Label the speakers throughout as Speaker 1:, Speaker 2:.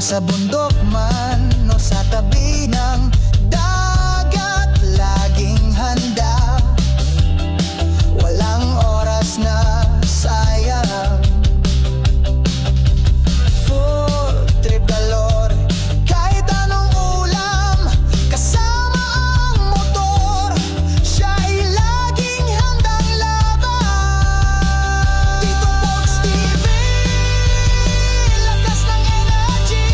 Speaker 1: Sa bundok man o sa tabi ng dagat, laging handa. Walang oras na sayang. Full trip galore, kahit anong ulam, kasama ang motor, siya ay laging handang laban. Tito Box TV, lakas ng energy.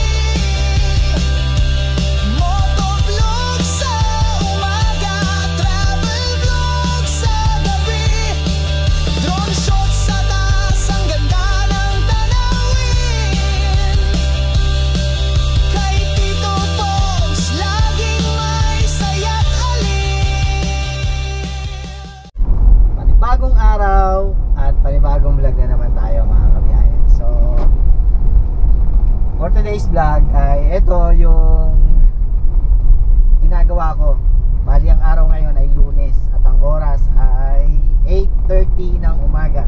Speaker 1: Motovlog sa umaga, travel vlog sa gabi, drone shot sa taas, ang ganda ng tanawin. Kay Tito Box, laging may saya't alin.
Speaker 2: Panibagong araw at panibagong vlog na naman tayo mga kabiyahe. So for today's vlog ay ito yung ginagawa ko. Bali ang araw ngayon ay Lunes at ang oras ay 8:30 ng umaga.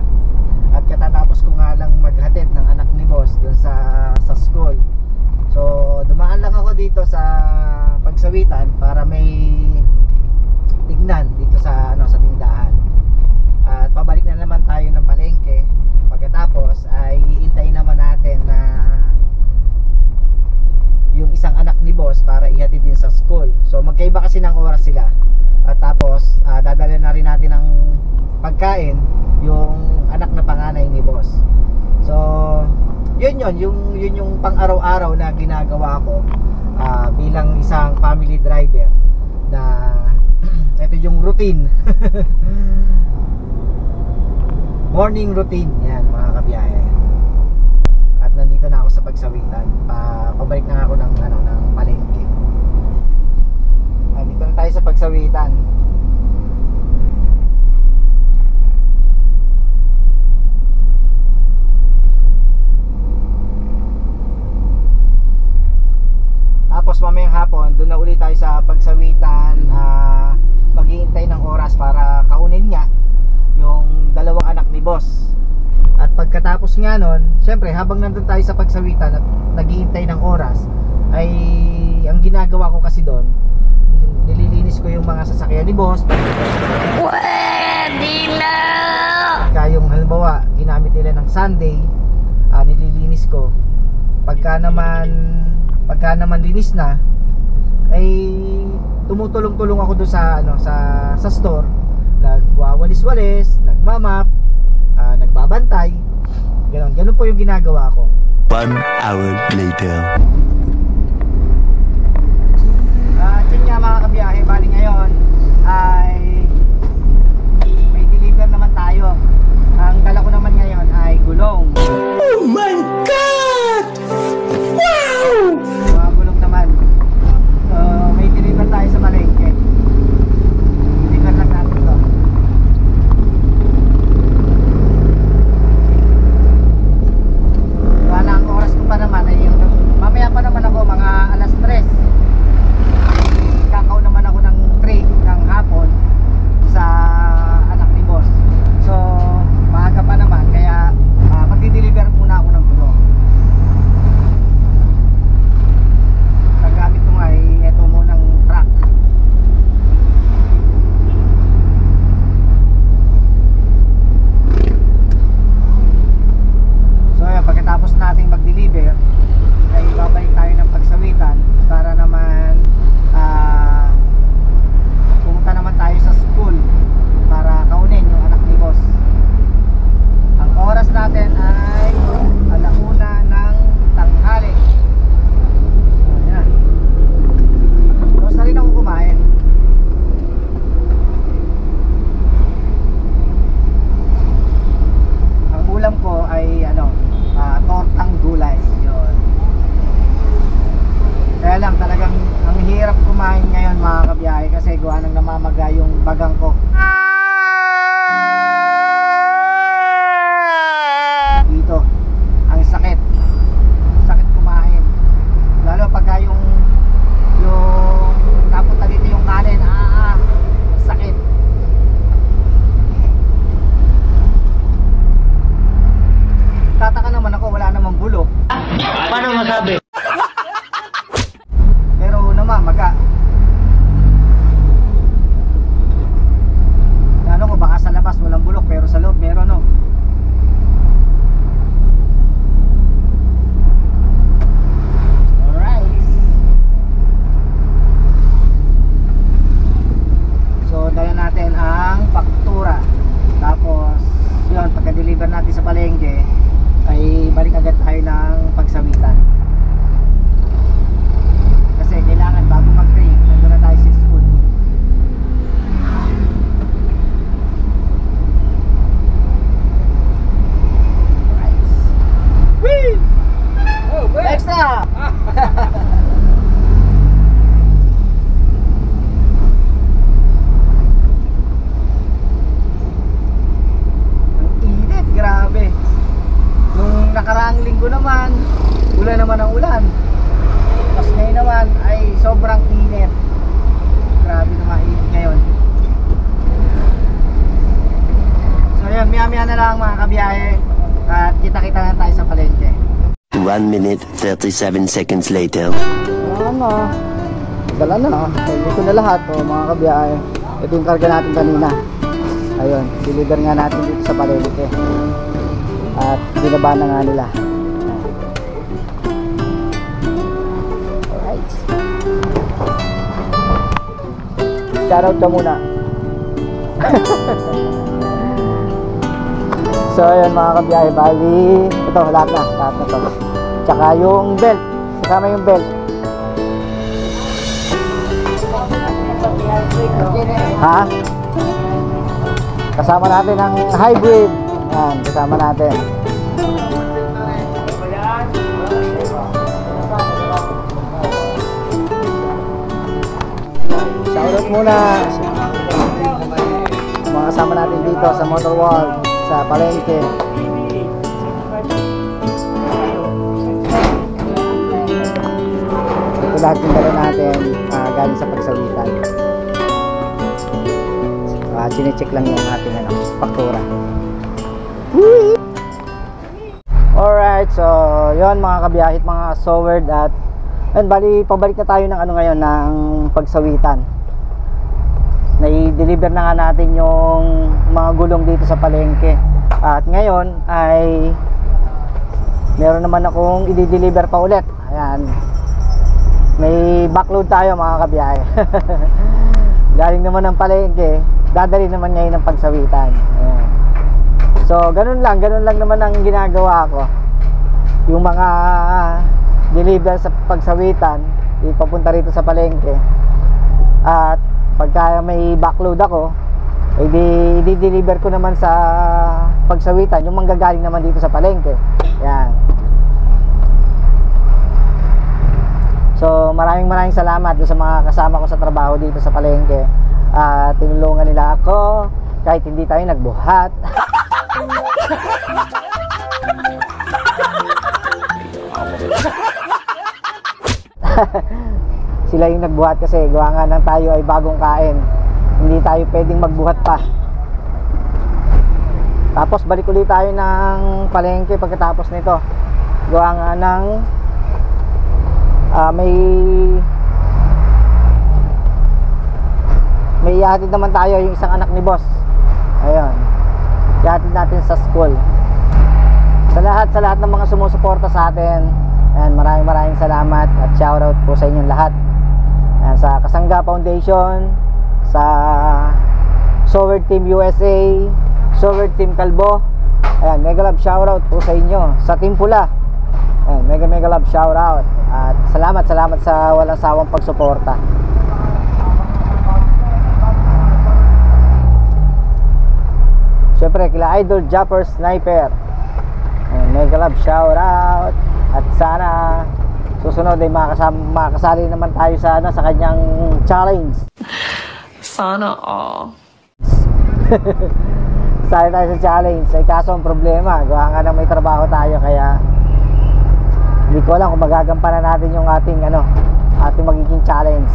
Speaker 2: At katatapos ko nga lang maghatid ng anak ni boss doon sa school. So dumaan lang ako dito sa Pagsawitan para may tignan dito sa sa tindahan. At pabalik na naman tayo ng palengke. Pagkatapos ay iintayin naman natin na yung isang anak ni boss para ihatid din sa school. So magkaiba kasi ng oras sila. At tapos dadala na rin natin ng pagkain yung anak na panganay ni boss. So yun yung pang-araw-araw na ginagawa ko bilang isang family driver na ito yung routine. Morning routine yan mga kabiyahe. At nandito na ako sa Pagsawitan. Pabalik na ako ng palengke. Nandito na tayo sa Pagsawitan. Tapos mamayang hapon doon na ulit tayo sa Pagsawitan. Maghihintay ng oras para kaunin nga yung dalawang anak ni boss. At pagkatapos nga nun, syempre habang nandun tayo sa Pagsawitan at naghihintay ng oras, ay ang ginagawa ko kasi doon, nililinis ko yung mga sasakyan ni boss. Pwede na! Kaya yung halimbawa ginamit nila ng Sunday, nililinis ko. Pagka naman linis na, ay tumutulong-tulong ako doon sa store. Nagwawalis-walis, nagmamap, nagbabantay. Ganun po yung ginagawa ko.
Speaker 3: 1 hour later.
Speaker 2: Yun nga mga kabiyahe, bali ngayon ay may deliver naman tayo. Ang dala ko naman ngayon ay gulong.
Speaker 3: Oh my God! Wow!
Speaker 2: Mga gulong naman. So may deliver tayo sa palengke. Deliver lang natin ito. Wala ang oras ko pa naman ay mamaya pa naman ako mga alas 3. Kakao naman ako ng 3 ng hapon sa anak ni boss. So maaga pa naman kaya magdi-deliver muna ako ng gulong. Ang gamit ko nga ay ito munang truck. So ayan, pagkatapos nating mag-deliver ay babalik tayo ng Pagsawitan para naman pumunta naman tayo sa school para kaunin yung anak ni boss. Ang oras natin ay 1:00 ng tanghali. Ayan. Tapos na rin ako kumain. Ang ulam ko ay tortang gulay. Yun. Kaya lang talagang ang hirap kumain ngayon mga kabiyahe kasi gawa nang namamaga yung bagang ko. Dito ang sakit kumain, lalo pagka yung napunta dito yung kanin, sakit. Tataka naman ako, wala namang bulok. Paano masabi?
Speaker 3: minute, 37 seconds later.
Speaker 2: Ano? Dala na. Hindi ko na lahat mga kabiyahe. Ito yung karga natin kanina. Ayun, deliver nga natin dito sa palengke. At binaba na nga nila. Alright. Shoutout ka muna. So ayun mga kabiyahe, bali ito lahat na to. Tsaka yung belt, kasama yung belt. Ha? Kasama natin ang hybrid. Yan, kasama natin. Shoutout muna mga kasama natin dito sa Motor World, sa palengke. Ito lahat yung dala natin galing sa pagsawitan. Sine-check lang yung ating faktura. Alright, so yon mga kabiyahit, mga soward, at bali pabalik na tayo ng ngayon ng pagsawitan. Nai-deliver na nga natin yung mga gulong dito sa palengke. At ngayon ay meron naman akong i-deliver pa ulit. Ayan. May backload tayo mga kabiyahe. Galing naman ng palengke, dadali naman ngayon ng pagsawitan. Ayan. So ganun lang naman ang ginagawa ko. Yung mga deliver sa pagsawitan, ipapunta rito sa palengke. At pagka may backload ako, i-deliver ko naman sa pagsawitan yung manggagaling naman dito sa palengke. Yan. So maraming salamat sa mga kasama ko sa trabaho dito sa palengke. Tinulungan nila ako kahit hindi tayo nagbuhat. Sila yung nagbuhat kasi gawa nga ng tayo ay bagong kain, hindi tayo pwedeng magbuhat pa. Tapos balik ulit tayo ng palengke pagkatapos nito, gawa nga ng may ihatid naman tayo yung isang anak ni boss. Ayun, ihatid natin sa school. Sa lahat ng mga sumusuporta sa atin, and maraming salamat at shoutout po sa inyong lahat. Ayan, sa Kasangga Foundation, sa Soward Team USA, Soward Team Kalbo. Ayan, mega love shoutout po sa inyo. Sa Team Pula, ayan, mega love shoutout. At salamat sa walang sawang pagsuporta. Siyempre kila Idol Japper Sniper, ayan, mega love shoutout. At sana susunod ay makasali naman tayo sa sa kanyang challenge.
Speaker 4: Sana all.
Speaker 2: Sali tayo sa challenge. Ay kaso ang problema, gawa nga na may trabaho tayo, kaya hindi ko alam kung magagampanan natin yung ating magiging challenge.